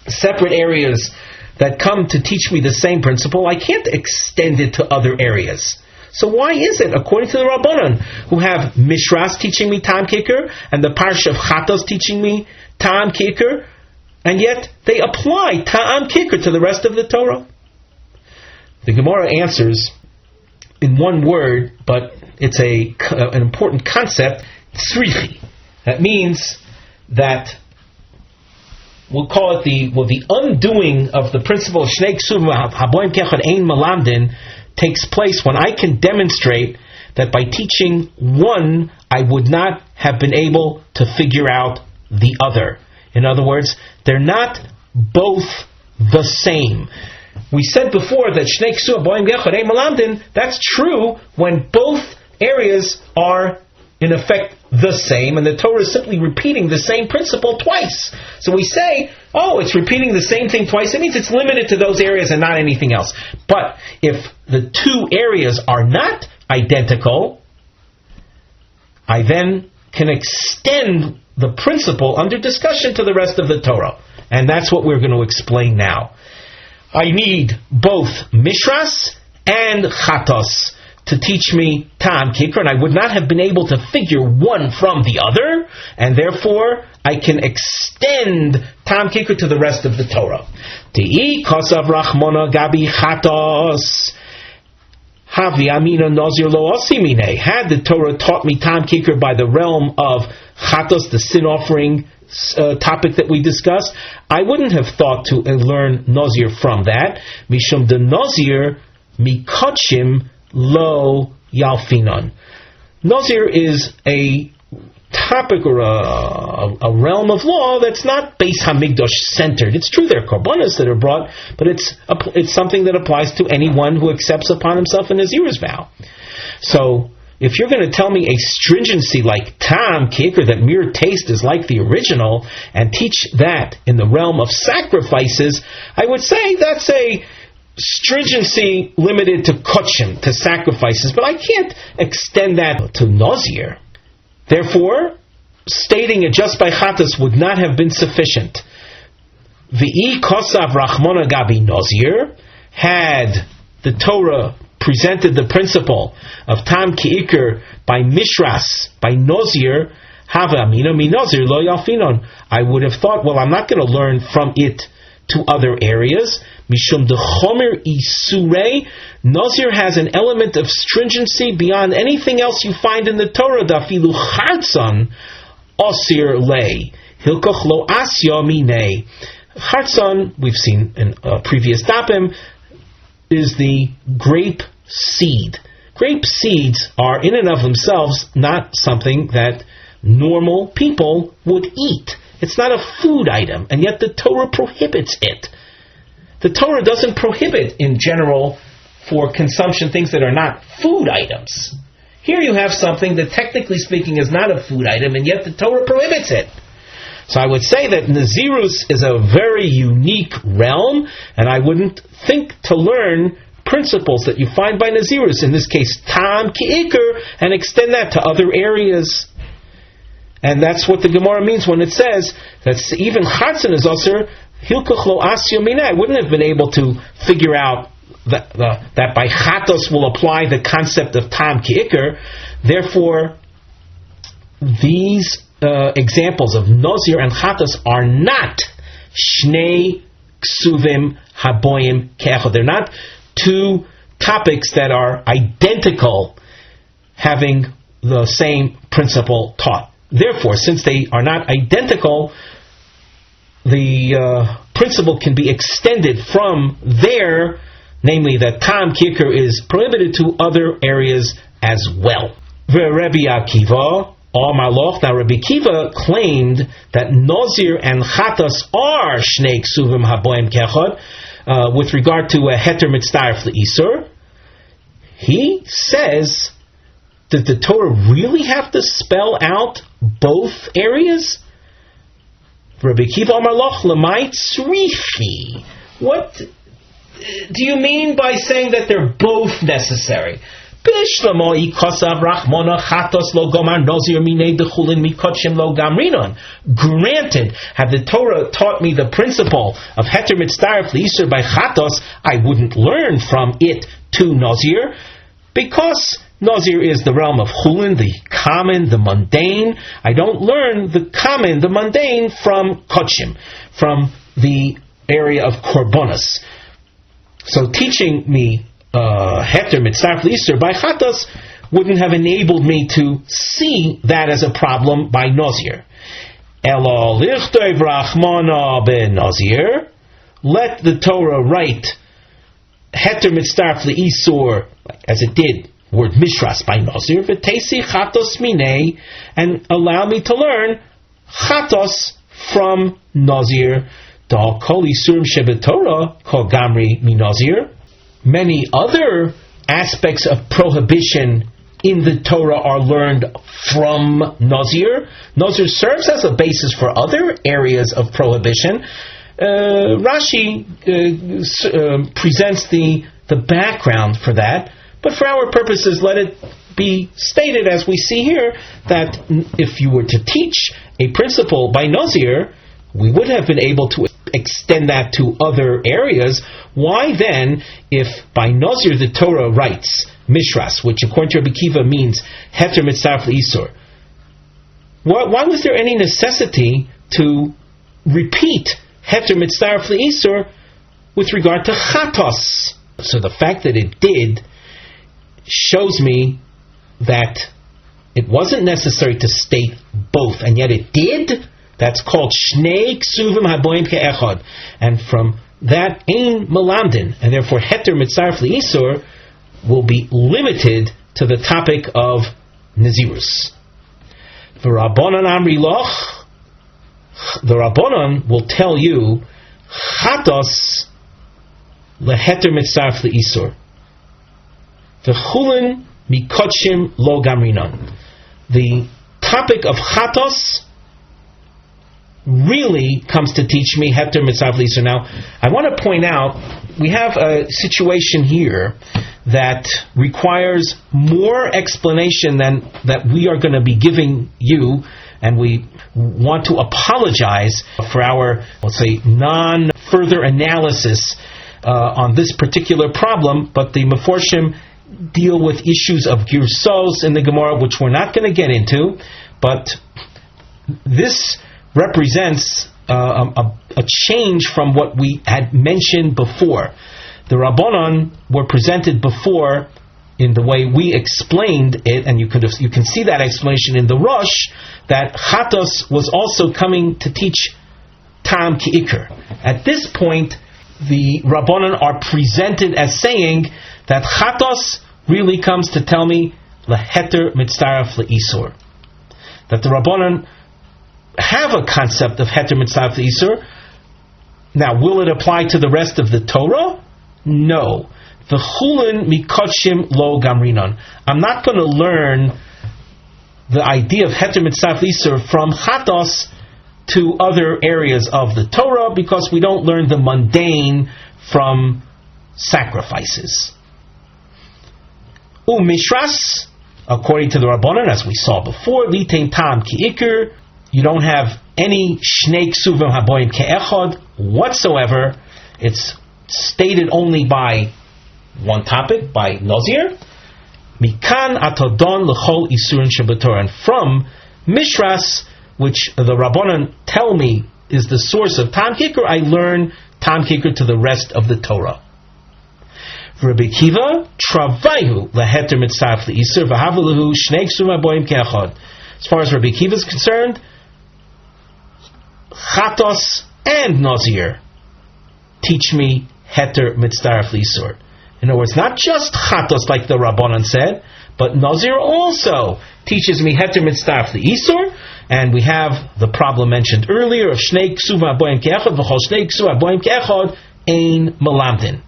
separate areas that come to teach me the same principle, I can't extend it to other areas. So why is it, according to the Rabbanan, who have Mishras teaching me ta'am kicker, and the Parsha of Chatos teaching me ta'am kicker, and yet they apply ta'am kicker to the rest of the Torah? The Gemara answers in one word, but it's an important concept, tzrichi. That means that we'll call it the undoing of the principle of shnei ksuvim haboim kechad ein malamdin takes place when I can demonstrate that by teaching one, I would not have been able to figure out the other. In other words, they're not both the same. We said before that shnei ksuvim haboim kechad ein malamdin, that's true when both areas are in effect the same, and the Torah is simply repeating the same principle twice. So we say, it's repeating the same thing twice. It means it's limited to those areas and not anything else. But if the two areas are not identical, I then can extend the principle under discussion to the rest of the Torah. And that's what we're going to explain now. I need both Mishras and Chatos to teach me ta'am kicker, and I would not have been able to figure one from the other, and therefore I can extend ta'am kicker to the rest of the Torah. Ti'i kosav rachmona gabi chatos havi amina nazir lo osimine. Had the Torah taught me ta'am kicker by the realm of chatos, the sin offering topic that we discussed, I wouldn't have thought to learn nazir from that. Mishum de nazir mikachim lo yalfinon. Nazir is a topic or a realm of law that's not Beis Hamikdash centered. It's true there are korbanos that are brought, but it's something that applies to anyone who accepts upon himself a Nazir's vow. So if you're going to tell me a stringency like ta'am kicker, that mere taste is like the original, and teach that in the realm of sacrifices, I would say that's a stringency limited to kutchim, to sacrifices, but I can't extend that to nazir. Therefore, stating it just by chatas would not have been sufficient. V'i kosav rachmona gabi nazir, had the Torah presented the principle of ta'am ki'ikr by mishras, by nazir, hava amina mi nazir lo yalfinon. I would have thought, well, I'm not going to learn from it to other areas. Mishum de chomer isurei, nazir has an element of stringency beyond anything else you find in the Torah. Dafilu chartzon osir lei hilkoch lo asya minei. Chartzon, we've seen in previous dapim, is the grape seed. Grape seeds are in and of themselves not something that normal people would eat. It's not a food item, and yet the Torah prohibits it. The Torah doesn't prohibit, in general, for consumption things that are not food items. Here you have something that, technically speaking, is not a food item, and yet the Torah prohibits it. So I would say that Nazirus is a very unique realm, and I wouldn't think to learn principles that you find by Nazirus, in this case, ta'am ki'ikr, and extend that to other areas. And that's what the Gemara means when it says that even chatzon is ozer, hilkoch lo asya minei. I wouldn't have been able to figure out that by chatos will apply the concept of ta'am ki'ikr. Therefore, these examples of nazir and chatos are not shnei ksuvim haboyim ke'echad. They're not two topics that are identical, having the same principle taught. Therefore, since they are not identical, the principle can be extended from there, namely that ta'am ki'ikr is prohibited to other areas as well. Rabbi Akiva All Maloch. Now Rabbi Kiva claimed that Nazir and Chatas are Shnei Ksuvim Haboim Kechad with regard to a Heter Mitzdaref L'Isur. He says, did the Torah really have to spell out both areas? Rabbi Kiva Amar Loch Lamai Tzrichi. What do you mean by saying that they're both necessary? Granted, had the Torah taught me the principle of Heter Mitzdaref L'Isur by Chatos, I wouldn't learn from it to Nazir, because Nazir is the realm of Chulin, the common, the mundane. I don't learn the common, the mundane from Kodshim, from the area of Korbonos. So teaching me Heter Mitzdaref L'Isur by Chatos wouldn't have enabled me to see that as a problem by Nazir. Elo lichtov rachmana ben Nazir. Let the Torah write Heter Mitzdaref L'Isur, as it did, word Mishras by Nazir, v'teisi Chatos minei, and allow me to learn Chatos from Nazir. Da kol isurim shebetorah kol gamri mi Nazir. Many other aspects of prohibition in the Torah are learned from Nazir. Nazir serves as a basis for other areas of prohibition. Rashi presents the background for that, but for our purposes, let it be stated, as we see here, that if you were to teach a principle by Nazir, we would have been able to extend that to other areas. Why then, if by Nazir the Torah writes Mishras, which according to Rabbi Kiva means Heter Mitzdaref L'Isur, why was there any necessity to repeat Heter Mitzdaref L'Isur with regard to Chatos? So the fact that it did shows me that it wasn't necessary to state both, and yet it did. That's called Shnei Ksuvim Haboim Ke'echad, and from that Ein Melamdin, and therefore Heter Mitzdaref L'Isur will be limited to the topic of Nazirus. V'Rabbanan Amri Loch, the Rabbanan will tell you Chatos leHeter Mitzdaref L'Isur, v'Chulin Mikodshim Lo Gamrinan. The topic of Chatos really comes to teach me Heter Mitzdaref L'Isur. Now, I want to point out, we have a situation here that requires more explanation than that we are going to be giving you, and we want to apologize for our, let's say, non-further analysis on this particular problem, but the Meforshim deal with issues of Girsos in the Gemara, which we're not going to get into, but this represents a change from what we had mentioned before. The Rabbanon were presented before in the way we explained it, and you can see that explanation in the Rosh, that Chatos was also coming to teach Tam Ki'ikr. At this point, the Rabbanon are presented as saying that Chatos really comes to tell me leHeter Mitzdaref L'Isur. That the Rabbanon have a concept of Heter Mitzdaref L'Isur. Now, will it apply to the rest of the Torah? No. V'chulin mikodshim lo gamrinon. I'm not going to learn the idea of Heter Mitzdaref L'Isur from Chatos to other areas of the Torah, because we don't learn the mundane from sacrifices. Mishras, according to the Rabbanan, as we saw before, litein tam ki'ikr, you don't have any Shnei Ksuvim Haboim Ke'echad whatsoever. It's stated only by one topic, by Nazir. Mikan atodon l'chol isurin shebetorah. And from Mishras, which the Rabbanan tell me is the source of Tam Kikr, I learn Tam Kikr to the rest of the Torah. Rabbi Kiva, travayu leheter mitzdaref l'isur v'haveluhu shnei ksuvim haboim ke'echad. As far as Rabbi Kiva is concerned, Chatos and Nazir teach me Heter Mitzdaref L'Isur. In other words, not just chatos like the Rabbanan said, but nazir also teaches me heter mitzdarf le'isur, and we have the problem mentioned earlier of shnei ksuva aboyim ke'echad v'chol shnei ksuva aboyim ke'echad ein melamdin.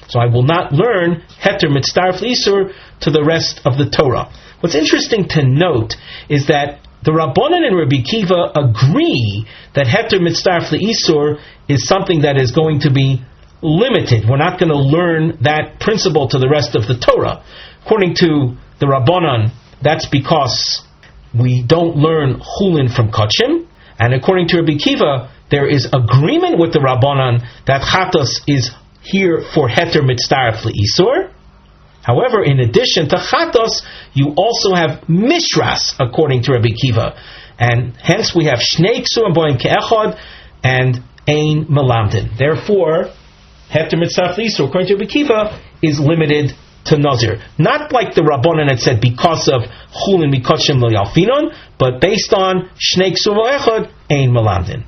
So I will not learn heter mitzdarf le'isur to the rest of the Torah. What's interesting to note is that the Rabbanan and Rabbi Kiva agree that heter mitzdarf le'isur is something that is going to be limited. We're not going to learn that principle to the rest of the Torah. According to the Rabbanan, that's because we don't learn chulin from kachim, and according to Rabbi Kiva, there is agreement with the Rabbanan that chatos is here for heter mitzdarf le'isur. However, in addition to chatos, you also have mishras, according to Rabbi Kiva, and hence we have shnei ksurim boim ke'echad and ein melamdin. Therefore, heter mitzdarf le'isur, according to Rabbi Kiva, is limited to nazir. Not like the Rabbanan had said because of chulin mikotshim lo yalfinon, but based on shnei ksurim echad ein melamdin.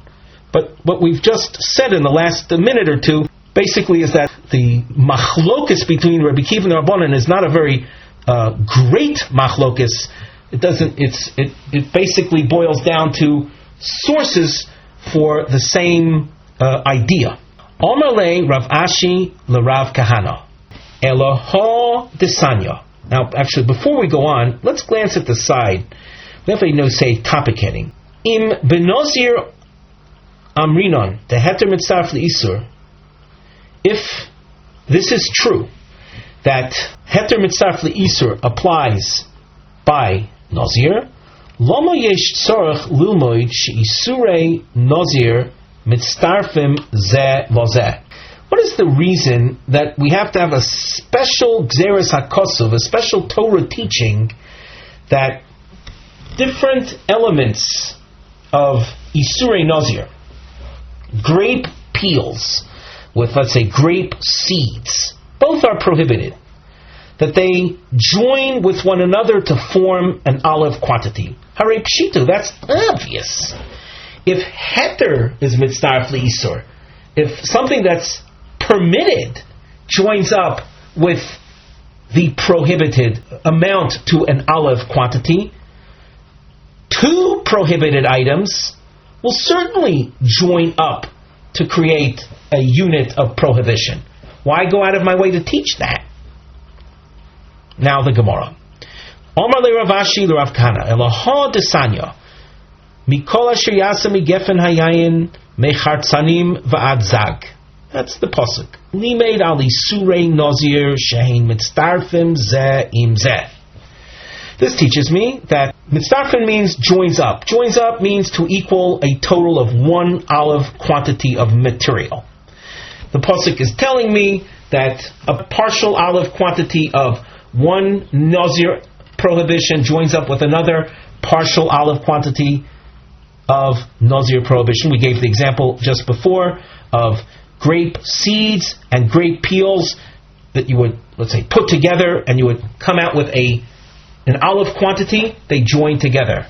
But what we've just said in the last minute or two basically is that the machlokus between Rabbi Kiva and the Rabbanan is not a very great machlokus. It basically boils down to sources for the same idea. Omerle Rav Ashi LeRav Kahana Eloho Desanya. Now, actually, before we go on, let's glance at the side. We have a no-say topic heading. Im benozir amrinon the heter mitzdarf le'isur. If this is true, that heter mitzdarf le'isur applies by nazir, lama yesh tzorach lilmoid she'isurei nazir mitzdarfim zeh lozeh. What is the reason that we have to have a special gzeres hakosov, a special Torah teaching, that different elements of isurei nazir, grape peels with, let's say, grape seeds, both are prohibited, that they join with one another to form an olive quantity? Harei pshito, that's obvious. If heter is mitzdarf le'isur, if something that's permitted joins up with the prohibited amount to an olive quantity, two prohibited items will certainly join up to create a unit of prohibition. Why go out of my way to teach that? Now the Gemara. Omar le Rav Ashi le Rav Kahana Eloha desanya mikol asher yasa migefen hayayin mechartzanim va'ad zag. That's the pasuk. Limeid ali surei nazir shein mitzdarfim zeh im zeh. This teaches me that mitzdarfim means joins up. Joins up means to equal a total of one olive quantity of material. The pasuk is telling me that a partial olive quantity of one nazir prohibition joins up with another partial olive quantity of nazir prohibition. We gave the example just before of grape seeds and grape peels that you would, let's say, put together, and you would come out with an olive quantity. They join together,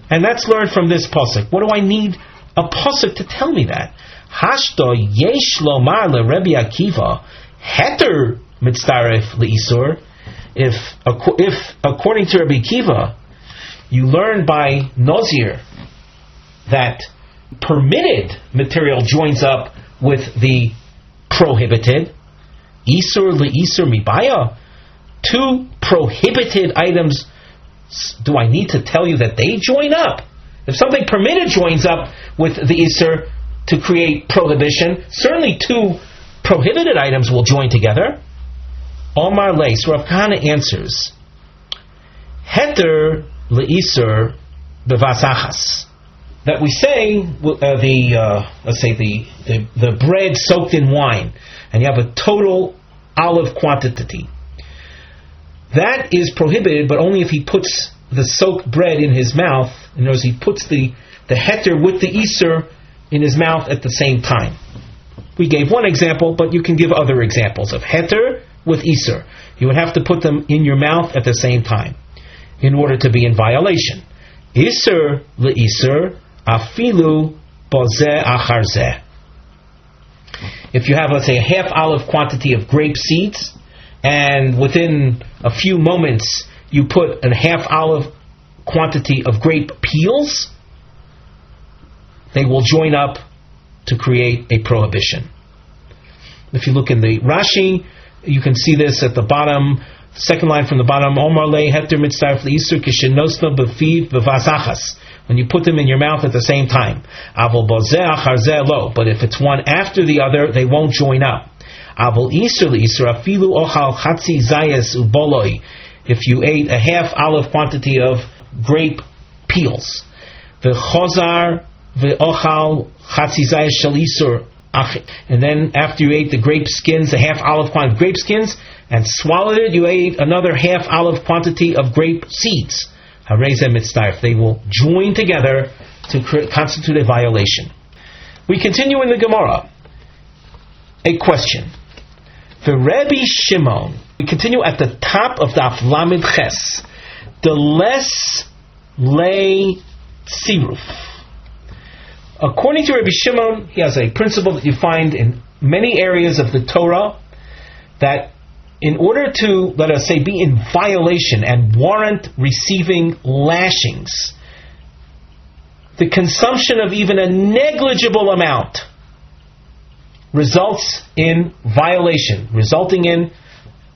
and that's learned from this pasuk. What do I need a pasuk to tell me that? Hashto yesh lomar le Rabbi Akiva heter mitzdaref leisur. If according to Rabbi Akiva, you learn by nazir that permitted material joins up with the prohibited, isur leisur mibaya, two prohibited items, do I need to tell you that they join up? If something permitted joins up with the isur to create prohibition, certainly two prohibited items will join together. Omar leis, Rav Kahana answers, heter leisur bevasachas. That we say let's say the bread soaked in wine, and you have a total olive quantity. That is prohibited, but only if he puts the soaked bread in his mouth. In other words, he puts the heter with the isur in his mouth at the same time. We gave one example, but you can give other examples of heter with isur. You would have to put them in your mouth at the same time in order to be in violation. Isur leisur afilu bozeh achar zeh. If you have, let's say, a half olive quantity of grape seeds, and within a few moments you put a half olive quantity of grape peels, they will join up to create a prohibition. If you look in the Rashi, you can see this at the bottom, second line from the bottom, Omar le heter mitzaref leisur kishenosno befiv bevasachas. When you put them in your mouth at the same time. Aval bozeh achar zeh lo. But if it's one after the other, they won't join up. Aval isur leisur afilu ochal chatzi zayas uboloi. If you ate a half olive quantity of grape peels. V'chozar v'ochal chatzi zayas shel isur. And then after you ate the grape skins, a half olive quantity of grape skins, and swallowed it, you ate another half olive quantity of grape seeds. They will join together to constitute a violation. We continue in the Gemara. A question. The Rebbe Shimon. We continue at the top of Daf Lamed Ches. The less lay siruf. According to Rebbe Shimon, he has a principle that you find in many areas of the Torah, that in order to, let us say, be in violation and warrant receiving lashings, the consumption of even a negligible amount results in violation, resulting in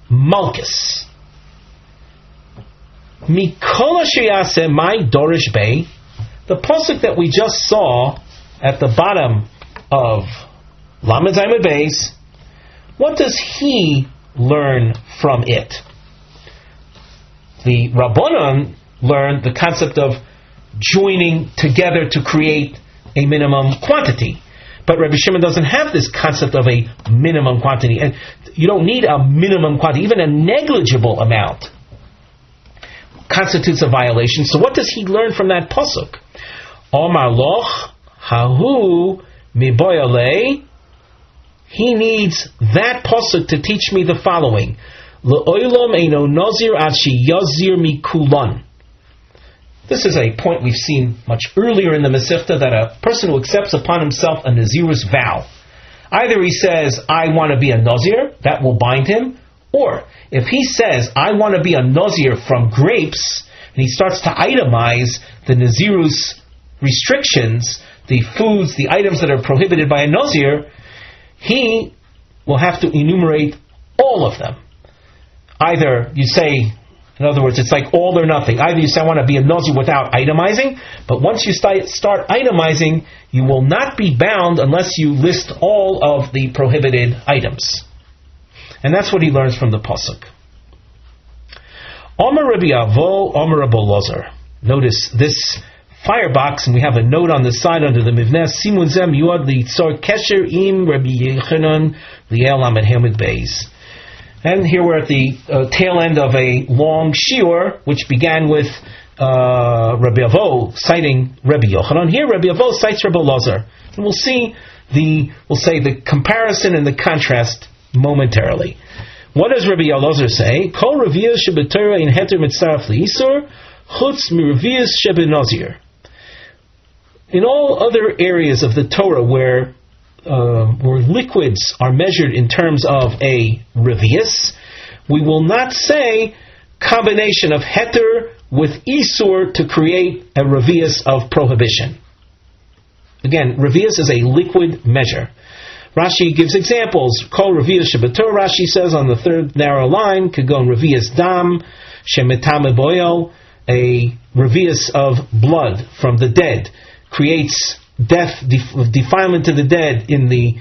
malchus. Mikol asher yaseh my dorish bay, the pasuk that we just saw at the bottom of Lamed Zayin Beis, what does he learn from it? The Rabbanon learned the concept of joining together to create a minimum quantity. But Rabbi Shimon doesn't have this concept of a minimum quantity. And you don't need a minimum quantity. Even a negligible amount constitutes a violation. So what does he learn from that pasuk? Omar loch hahu miboyale. He needs that pasuk to teach me the following: Le'olam eino nazir ad sheyazir mikulan. This is a point we've seen much earlier in the Masechta, that a person who accepts upon himself a nazirus vow, either he says, I want to be a nazir, that will bind him, or if he says, I want to be a nazir from grapes, and he starts to itemize the nazirus restrictions, the foods, the items that are prohibited by a nazir, he will have to enumerate all of them. Either you say, in other words, it's like all or nothing. Either you say, I want to be a nazir without itemizing, but once you start itemizing, you will not be bound unless you list all of the prohibited items. And that's what he learns from the pasuk. Omer Rabbi Avo, Omer Rabbi Ozer. Notice this firebox, and we have a note on the side under the Mivneh, Simun Zem Yuad Litzor Kesher Im Rabbi Yehonasan Liel Lamed Hamid Beis. And here we're at the tail end of a long shiur, which began with Rabbi Avo citing Rabbi Yochanan. Here Rabbi Avo cites Rabbi Ozer. And we'll see the comparison and the contrast momentarily. What does Rabbi Ozer say? Kol Revius Shebetorah in Heter Mitzaref Leisur Chutz Mirevius Shebenazir. In all other areas of the Torah where liquids are measured in terms of a revius, we will not say combination of heter with isur to create a revius of prohibition. Again, revius is a liquid measure. Rashi gives examples. Kol revius shebetor, Rashi says on the third narrow line, kagon revius dam, shemetame boil, a revius of blood from the dead, creates death, defilement to the dead in the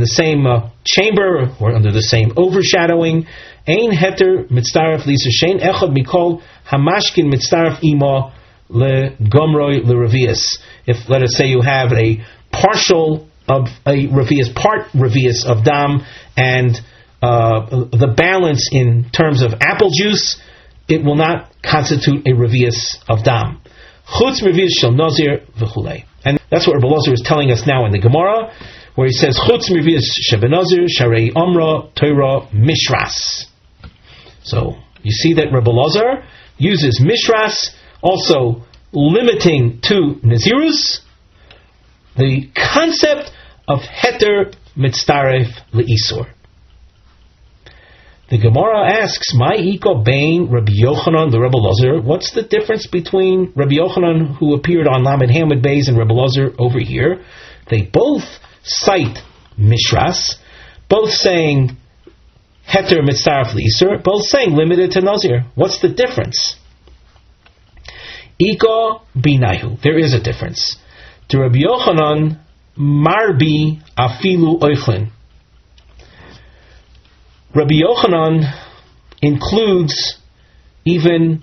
same chamber or under the same overshadowing. Ein heter mitzaref lisur shein echad mikol hamashkin mitzaref imo le gomroi le revius. If, let us say, you have a partial of a revius, part revius of dam, and the balance in terms of apple juice, it will not constitute a revius of dam. Chutz revius shel nazir v'chulei. And that's what Rabbi Ozer is telling us now in the Gemara, where he says, Chutz revius shebenazir sharei omra Torah mishras. So you see that Rabbi Ozer uses mishras, also limiting to nazirus, the concept of heter mitzaref leisur. The Gemara asks, "My iko bain Rabbi Yochanan the Rebbe Ozer." What's the difference between Rabbi Yochanan, who appeared on Lamed Hamid Beis, and Rebbe Ozer over here? They both cite Mishras, both saying Heter Mitzaref L'Isur, both saying limited to Nazir. What's the difference? Iko binayu. There is a difference. To Rabbi Yochanan, marbi afilu oichlin. Rabbi Yochanan includes even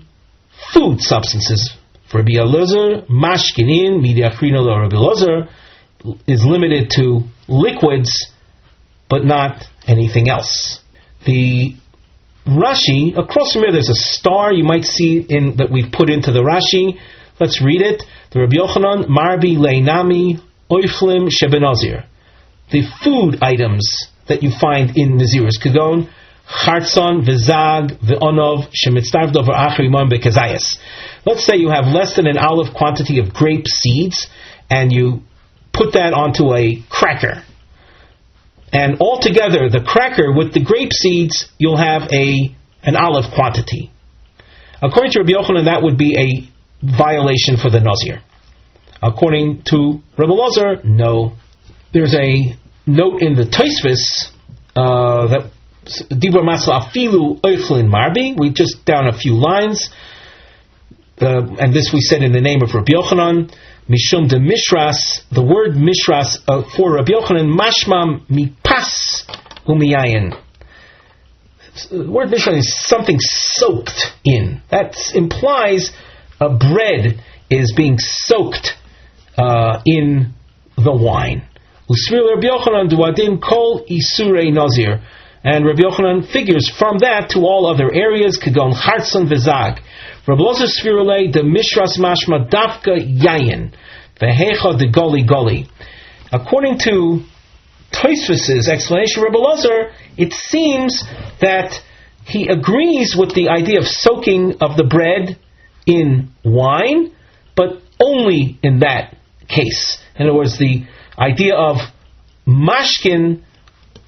food substances. For Rabbi Ozer, mashkinin midiachrina lo Rabbi Ozer is limited to liquids, but not anything else. The Rashi, across from here there's a star you might see that we've put into the Rashi. Let's read it. The Rabbi Yochanan, marbi leinami oiflim shebenazir. The food items that you find in Nazirus Kagon, Chartzon, Vizag, V'onov, Shemitztarv Dover Achrimon Bekazayas. Let's say you have less than an olive quantity of grape seeds, and you put that onto a cracker. And altogether, the cracker with the grape seeds, you'll have an olive quantity. According to Rabbi Yochanan, that would be a violation for the Nazir. According to Rebbe Ozer, no. There's a note in the Tosfos that Dibra Masla Afilu Oichlin Marbi. We just down a few lines, and this we said in the name of Rabbi Yochanan. Mishum de Mishras. The word Mishras for Rabbi Yochanan, Mashmam Mipas Umiyayin. The word Mishras is something soaked in. That implies a bread is being soaked in the wine. Usvir Rabbi Yochanan duadin kol isurei nazir, and Rabbi Yochanan figures from that to all other areas. Kagon hartzon v'zag. Rabbi Ozer svirulei de mishras mashma dafka yayin vehecha de goli goli. According to Tosfos' explanation, Rabbi Ozer, it seems that he agrees with the idea of soaking of the bread in wine, but only in that case. In other words, the idea of mashkin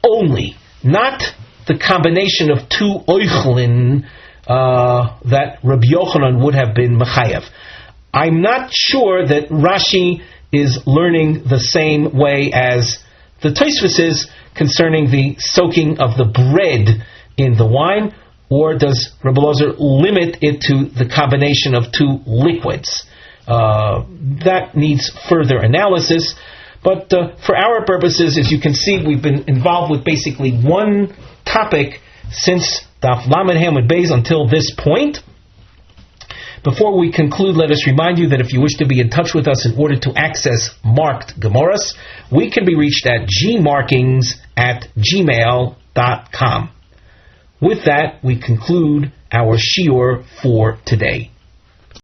only, not the combination of two oichlin that Rabbi Yochanan would have been mechayev. I'm not sure that Rashi is learning the same way as the Tosfos is concerning the soaking of the bread in the wine, or does Rabbi Ozer limit it to the combination of two liquids? That needs further analysis. But for our purposes, as you can see, we've been involved with basically one topic since Daf Lamed Hamid Beis until this point. Before we conclude, let us remind you that if you wish to be in touch with us in order to access marked Gemaras, we can be reached at gmarkings@gmail.com. With that, we conclude our shiur for today.